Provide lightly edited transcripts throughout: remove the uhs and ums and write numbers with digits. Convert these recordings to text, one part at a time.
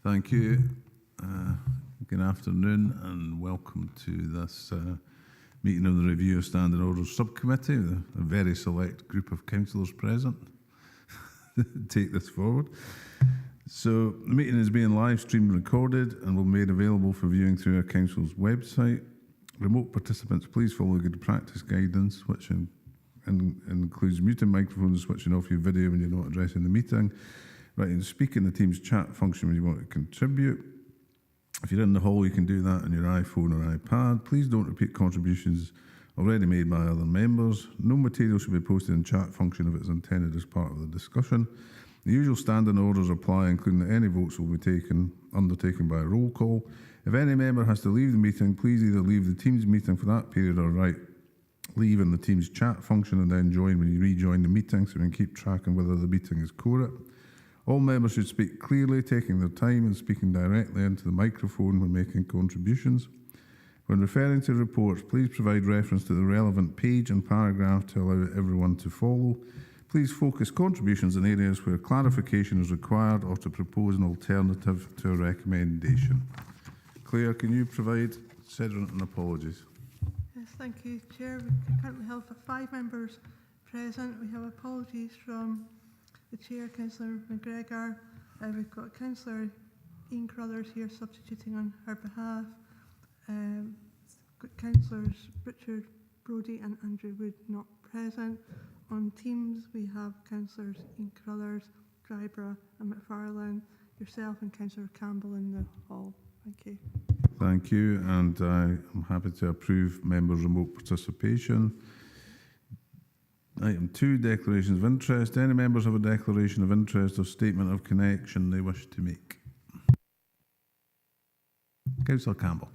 Thank you. Good afternoon and welcome to this meeting of the Review of Standing Orders Subcommittee, a very select group of councillors present. Take this forward. So the meeting is being live streamed and recorded and will be made available for viewing through our council's website. Remote participants, please follow good practice guidance, which includes muting microphones and switching off your video when you're not addressing the meeting. Right, and speak in the Teams chat function when you want to contribute. If you're in the hall, you can do that on your iPhone or iPad. Please don't repeat contributions already made by other members. No material should be posted in chat function if it's intended as part of the discussion. The usual standing orders apply, including that any votes will be undertaken by a roll call. If any member has to leave the meeting, please either leave the Teams meeting for that period or leave in the Teams chat function and then join when you rejoin the meeting so we can keep track on whether the meeting is quorate. All members should speak clearly, taking their time and speaking directly into the microphone when making contributions. When referring to reports, please provide reference to the relevant page and paragraph to allow everyone to follow. Please focus contributions in areas where clarification is required or to propose an alternative to a recommendation. Claire, can you provide sediment and apologies? Yes, thank you, Chair. We currently have 5 members present. We have apologies from the Chair, Councillor McGregor. We've got Councillor Ian Crothers here substituting on her behalf. Got Councillors Richard Brodie and Andrew Wood not present. On Teams, we have Councillors Ian Crothers, Dryborough and McFarlane, yourself and Councillor Campbell in the hall. Thank you. Thank you, and I'm happy to approve members' remote participation. Item 2, declarations of interest. Any members have a declaration of interest or statement of connection they wish to make? Councillor Campbell.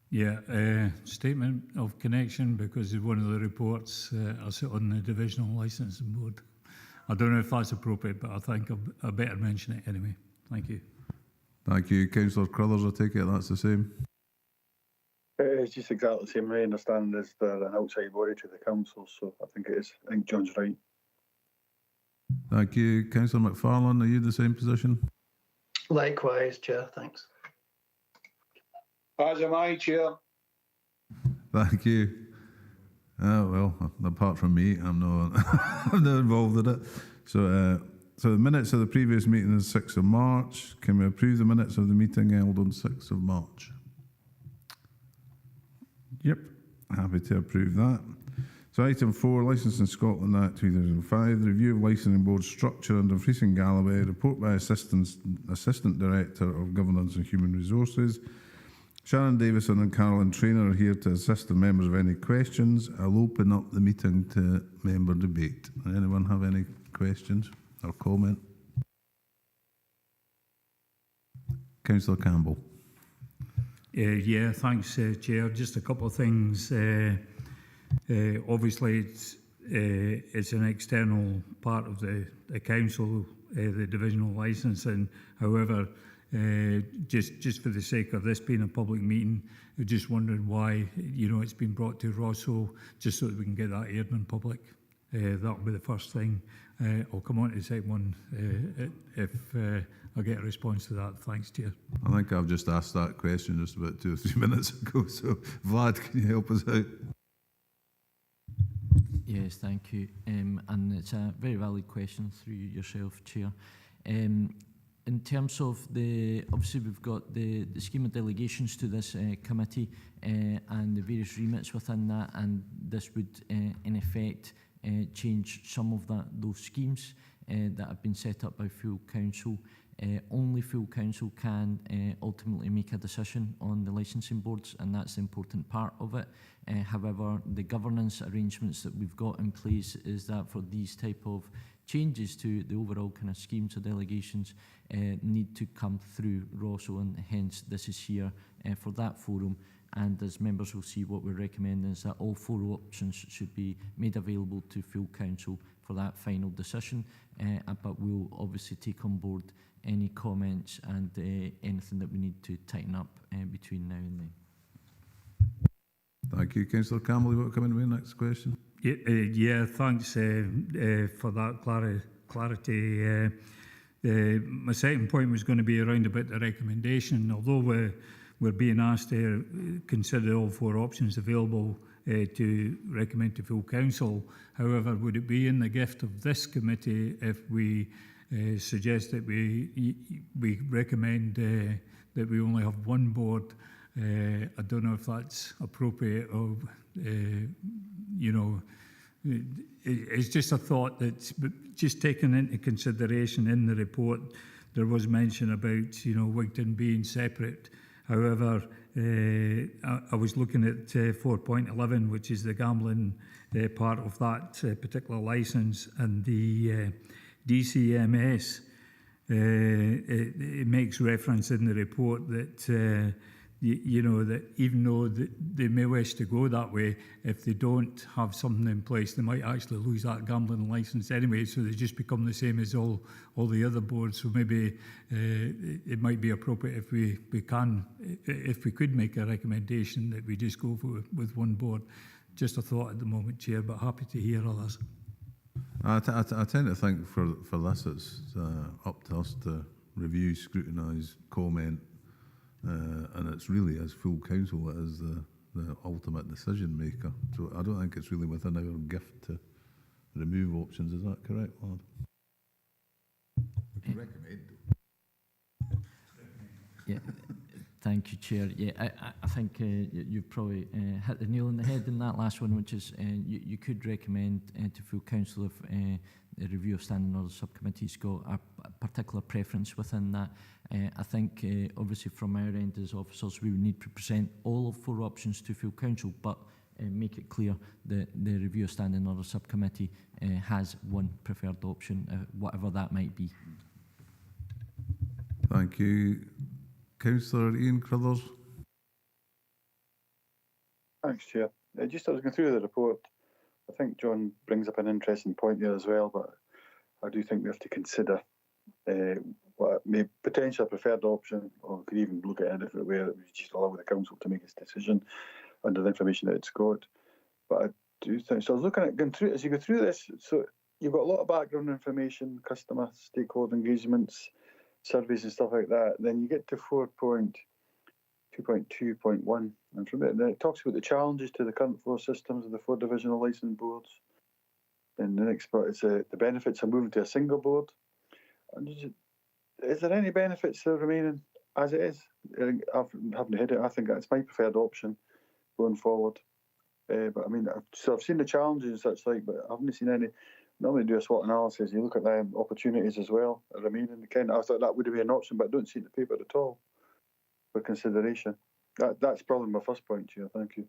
Yeah, statement of connection because of one of the reports I sit on the Divisional Licensing Board. I don't know if that's appropriate, but I think I better mention it anyway. Thank you. Thank you. Councillor Crothers, I take it that's the same? It's just exactly the same. I understand as they're an outside body to the council, so I think it is. I think John's right. Thank you. Councillor McFarlane, are you the same position? Likewise, Chair, thanks. As am I, Chair. Thank you. Well, apart from me, I'm not, I'm not involved in it. So the minutes of the previous meeting is 6th of March. Can we approve the minutes of the meeting held on 6th of March? Yep, happy to approve that. So item 4, Licensing Scotland Act 2005, the review of licensing board structure under Friesen Galloway, report by Assistant Director of Governance and Human Resources. Sharon Davison and Carolyn Traynor are here to assist the members of any questions. I'll open up the meeting to member debate. Anyone have any questions or comment? Councillor Campbell. Yeah, thanks, Chair. Just a couple of things. Obviously, it's an external part of the council, the divisional licensing. However, just for the sake of this being a public meeting, I just wondered why it's been brought to Rosso, just so that we can get that aired in public. That'll be the first thing. I'll come on to the second one if I get a response to that. Thanks, Chair. I think I've just asked that question just about 2 or 3 minutes ago. So, Vlad, can you help us out? Yes, thank you. And it's a very valid question through yourself, Chair. In terms of obviously we've got the scheme of delegations to this committee and the various remits within that, and this would in effect change some of those schemes that have been set up by full council. Only full council can ultimately make a decision on the licensing boards, and that's the important part of it. However, the governance arrangements that we've got in place is that for these type of changes to the overall kind of schemes of delegations need to come through Rosso, and hence this is here for that forum. And as members will see, what we're recommending is that all 4 options should be made available to full council for that final decision. But we'll obviously take on board any comments and anything that we need to tighten up between now and then. Thank you. Councillor Campbell, you want to come in with the next question? Yeah, thanks for that clarity. My second point was going to be around about the recommendation. Although we're being asked to consider all 4 options available to recommend to full council, however, would it be in the gift of this committee if we suggest that we recommend that we only have 1 board? I don't know if that's appropriate or, you know, it's just a thought that's just taken into consideration in the report. There was mention about, you know, Wigton being separate. However, I was looking at 4.11, which is the gambling part of that particular licence, and the DCMS. It makes reference in the report that you know, that even though they may wish to go that way, if they don't have something in place, they might actually lose that gambling licence anyway. So they just become the same as all the other boards. So maybe it might be appropriate if we could make a recommendation that we just go with 1 board. Just a thought at the moment, Chair, but happy to hear others. I tend to think for this, it's up to us to review, scrutinise, comment, and it's really as full council that is the ultimate decision maker. So I don't think it's really within our gift to remove options. Is that correct, Lord? We can recommend. Yeah, thank you, Chair. Yeah, I think you've probably hit the nail on the head in that last one, which is you could recommend to full council if the review of standing orders subcommittee's got a particular preference within that. I think obviously from our end as officers we would need to present all of 4 options to full council, but make it clear that the review of standing orders subcommittee has 1 preferred option, whatever that might be. Thank you. Councillor Ian Crothers. Thanks, Chair. Just as I was going through the report, I think John brings up an interesting point there as well, but I do think we have to consider what may potentially a preferred option, or we could even look at it if it were that we just allow the council to make its decision under the information that it's got. But I do think, so I was looking at going through, as you go through this, so you've got a lot of background information, customer stakeholder engagements, surveys and stuff like that. Then you get to 4.2.1, and from it, then it talks about the challenges to the current 4 systems of the 4 divisional licence boards. And the next part is the benefits of moving to a single board. And is there any benefits to remaining as it is? I haven't heard it. I think that's my preferred option going forward. But I mean, I've seen the challenges and such like, but I haven't seen any. Normally do a SWOT analysis. You look at the opportunities as well. Remaining, kind of, I thought that would be an option, but I don't see it in the paper at all for consideration. That's probably my first point, Chair. Thank you.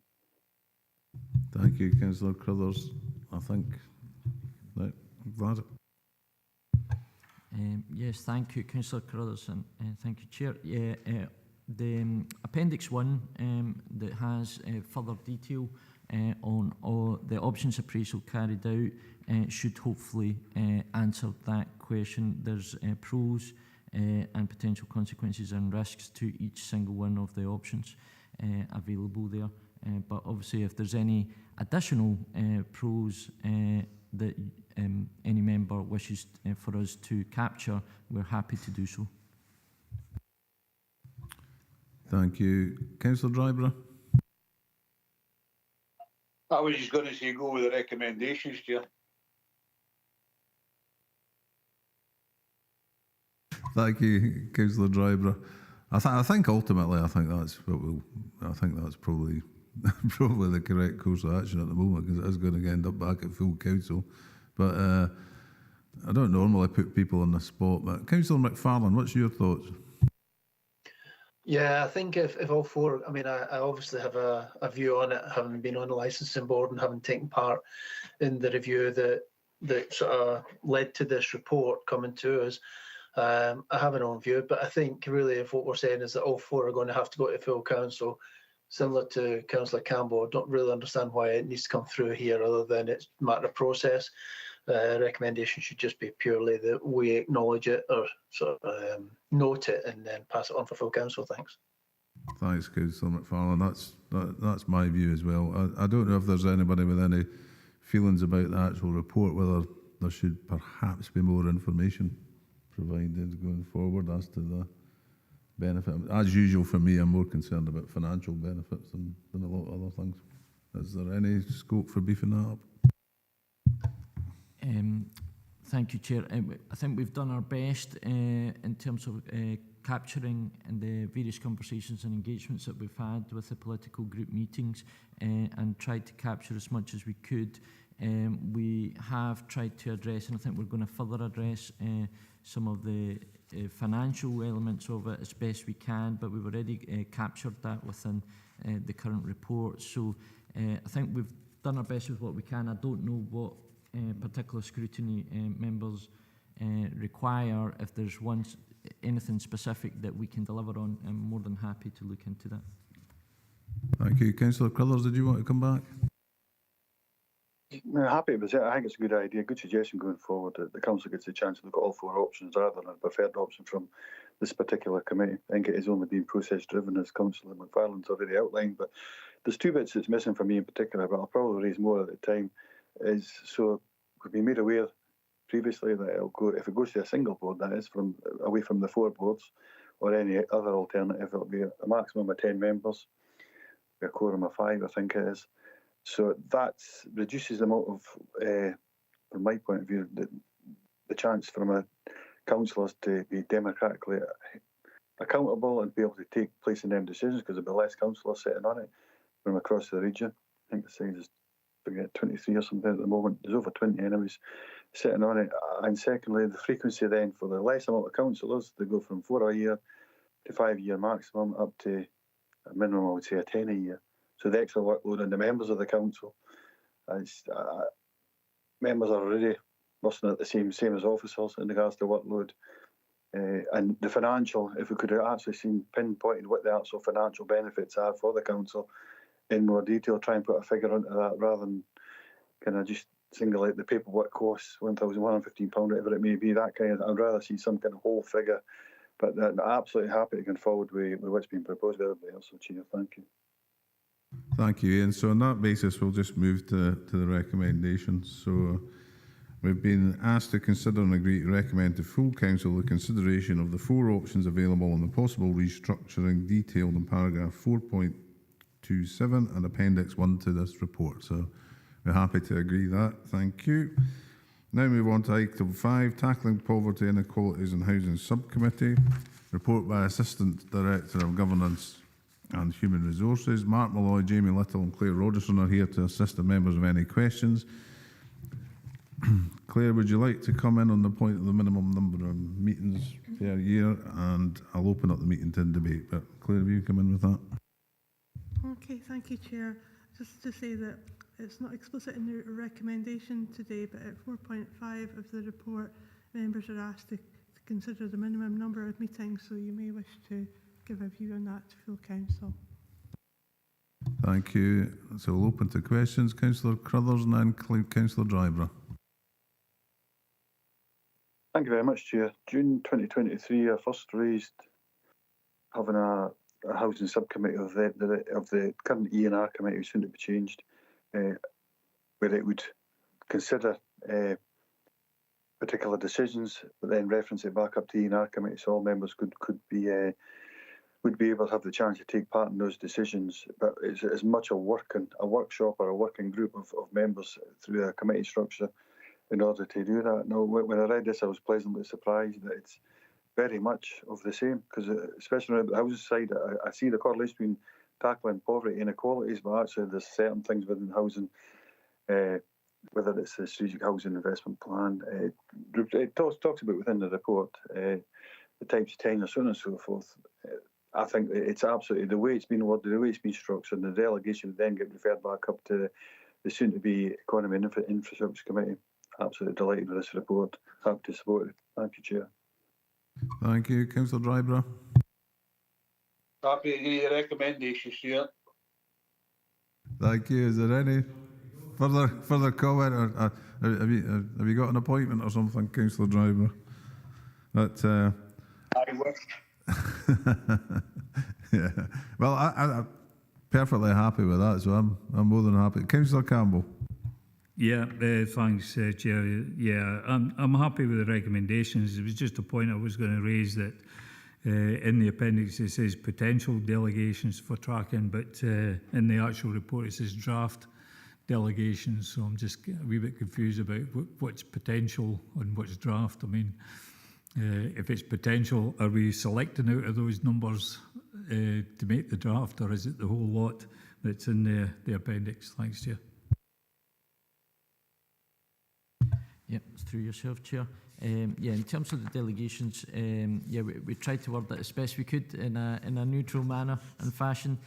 Thank you, Councillor Crothers. I think that Vlad. Yes, thank you, Councillor Carruthers, and thank you, Chair. Yeah, the Appendix 1 that has further detail on all the options appraisal carried out should hopefully answer that question. There's pros and potential consequences and risks to each single one of the options available there. But obviously, if there's any additional pros that any member wishes for us to capture, we're happy to do so. Thank you. Councillor Dryborough. I was just going to say go with the recommendations, Chair. Thank you, Councillor Dryborough. I think ultimately, I think that's probably probably the correct course of action at the moment, because it is going to end up back at full council. But I don't normally put people on the spot. But Councillor McFarlane, what's your thoughts? Yeah, I think if all 4, I mean, I obviously have a view on it, having been on the licensing board and having taken part in the review that sort of led to this report coming to us. I have an own view, but I think really if what we're saying is that all 4 are going to have to go to full council, similar to Councillor Campbell, I don't really understand why it needs to come through here other than it's a matter of process. Recommendation should just be purely that we acknowledge it or sort of note it and then pass it on for full council. Thanks. Thanks, Councillor McFarlane. That's my view as well. I don't know if there's anybody with any feelings about the actual report, whether there should perhaps be more information provided going forward as to the benefit. As usual for me, I'm more concerned about financial benefits than a lot of other things. Is there any scope for beefing that up? Thank you, Chair. I think we've done our best in terms of capturing in the various conversations and engagements that we've had with the political group meetings and tried to capture as much as we could. We have tried to address, and I think we're going to further address some of the financial elements of it as best we can, but we've already captured that within the current report. So I think we've done our best with what we can. I don't know what particular scrutiny members require. If there's anything specific that we can deliver on, I'm more than happy to look into that. Thank you. Councillor Crothers, did you want to come back? No, happy with it. I think it's a good idea, good suggestion going forward. That the council gets a chance to look at all four options rather than a preferred option from this particular committee. I think it is only being process driven, as Councillor McFarlane's already outlined. But there's two bits that's missing for me in particular, but I'll probably raise more at the time. Is so we've been made aware previously that it'll go, if it goes to a single board, that is, from away from the four boards, or any other alternative, it'll be a maximum of 10 members, a quorum of 5, I think it is. So that reduces the amount of, from my point of view, the chance from councillors to be democratically accountable and be able to take place in them decisions, because there'll be less councillors sitting on it from across the region. I think the size is, forget, 23 or something at the moment. There's over 20 anyways sitting on it. And secondly, the frequency then for the less amount of councillors, they go from 4 a year to 5 a year maximum up to a minimum, I would say, a 10 a year. So the extra workload on the members of the council, members are already busting at the same as officers in regards to workload. And the financial, if we could have actually seen pinpointed what the actual financial benefits are for the council in more detail, try and put a figure onto that rather than kind of just single out the paperwork costs, £1,115, whatever it may be, that kind of, I'd rather see some kind of whole figure. But I'm absolutely happy to go forward with what's been proposed by everybody else. So, Chair, thank you. Thank you, Ian. So on that basis, we'll just move to the recommendations. So we've been asked to consider and agree to recommend to full council the consideration of the four options available and the possible restructuring detailed in paragraph 4.27 and appendix 1 to this report. So we're happy to agree that. Thank you. Now move on to item 5, tackling poverty and inequalities in housing subcommittee. Report by Assistant Director of Governance and Human Resources. Mark Malloy, Jamie Little and Claire Rogerson are here to assist the members with any questions. Claire, would you like to come in on the point of the minimum number of meetings per year? And I'll open up the meeting to debate. But Claire, will you come in with that? Okay, thank you, Chair. Just to say that it's not explicit in the recommendation today, but at 4.5 of the report, members are asked to consider the minimum number of meetings, so you may wish to give a view on that to full council. Thank you. So we'll open to questions. Councillor Crothers and then Councillor Drybrough. Thank you very much, Chair. June 2023, I first raised having a housing subcommittee of the current E&R committee, soon to be changed, where it would consider particular decisions, but then reference it back up to the E&R committee, so all members would be able to have the chance to take part in those decisions. But it's as much a workshop or a working group of members through a committee structure in order to do that. Now, when I read this, I was pleasantly surprised that it's very much of the same, because especially on the housing side, I see the correlation between tackling poverty and inequalities, but actually there's certain things within housing, whether it's the strategic housing investment plan, it talks about within the report, the types of tenure, so on and so forth. I think it's absolutely, the way it's been worded, the way it's been structured, and the delegation would then get referred back up to the soon-to-be Economy and Infrastructure Committee. Absolutely delighted with this report. Happy to support it. Thank you, Chair. Thank you. Councillor Drybrough. Happy to agree the recommendations, Chair. Thank you. Is there any further comment, or have you got an appointment or something, Councillor Drybrough? But I wish. yeah. Well, I'm perfectly happy with that, so I'm more than happy. Councillor Campbell. Yeah, thanks, Chair. Yeah, I'm happy with the recommendations. It was just a point I was going to raise that in the appendix it says potential delegations for tracking, but in the actual report it says draft delegations. So I'm just a wee bit confused about what's potential and what's draft. I mean, if it's potential, are we selecting out of those numbers to make the draft, or is it the whole lot that's in the appendix? Thanks, Chair. Yep, it's through yourself, Chair. Yeah, in terms of the delegations, yeah, we tried to word that as best we could in a neutral manner and fashion.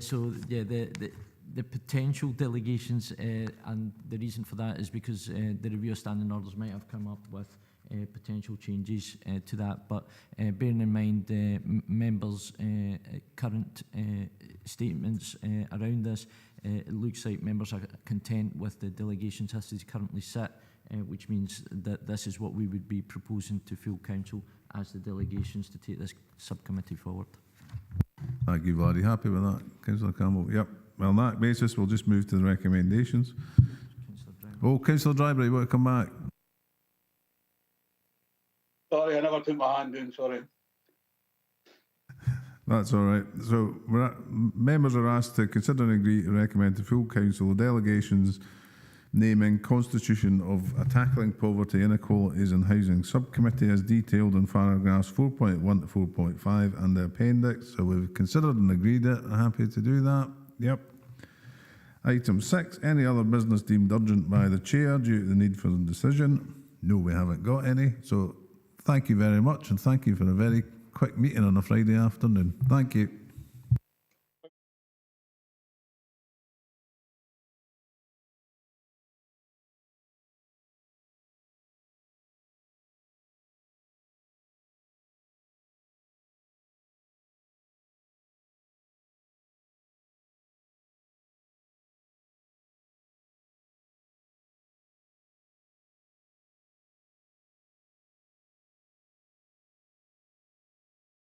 So yeah, the potential delegations, and the reason for that is because the review of standing orders might have come up with potential changes to that. But bearing in mind members' current statements around this, it looks like members are content with the delegations as they currently sit. Which means that this is what we would be proposing to full council as the delegations to take this subcommittee forward. Thank you, Vladdy. Happy with that, Councillor Campbell? Yep. Well, on that basis, we'll just move to the recommendations. Councillor Driver. Oh, Councillor Drybury, you want to come back? Sorry, I never put my hand in, sorry. That's all right. So members are asked to consider and agree to recommend to full council the delegations naming Constitution of a Tackling Poverty, Inequalities and Housing Subcommittee as detailed in paragraphs 4.1 to 4.5 and the appendix. So we've considered and agreed it. Happy to do that. Yep. Item 6, any other business deemed urgent by the Chair due to the need for the decision? No, we haven't got any. So thank you very much, and thank you for a very quick meeting on a Friday afternoon. Thank you.